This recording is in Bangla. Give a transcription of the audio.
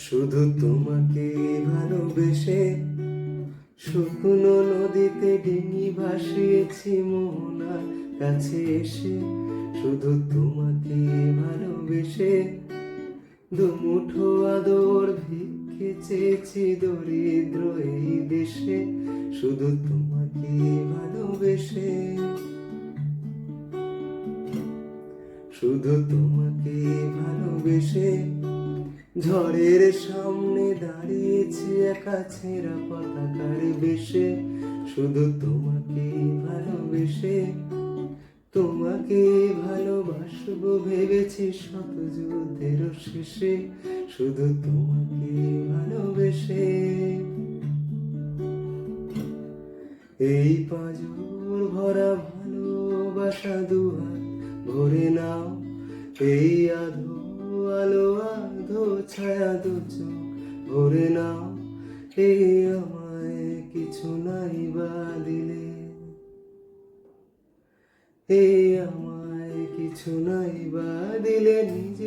শুধু তোমাকে ভালোবেসে শুকনো নদীতে ডিঙি ভাসিয়েছি মোহনার কাছে এসে। শুধু তোমাকে ভালোবেসে দুমুঠো আদর ভিক্ষে চেয়েছি দরিদ্র এই দেশে। শুধু তোমাকে ভালোবেসে, শুধু তোমাকে ভালোবেসে ঝড়ের সামনে দাঁড়িয়েছি একা ছেঁড়া পতাকার বেশে। শুধু তোমাকে ভালোবেসে তোমাকে ভালোবাসবো ভেবেছি শত যুদ্ধের শেষে। শুধু তোমাকে ভালোবেসে এই পাঁজর ভরা ভালোবাসা দুহাত ভরে নাও। এই আধো আলো আধো ছায়া দু চোখ ভরে নাও। এই আমায় কিছু নাই বা দিলে, এই আমায় কিছু নাই বা দিলে নিজে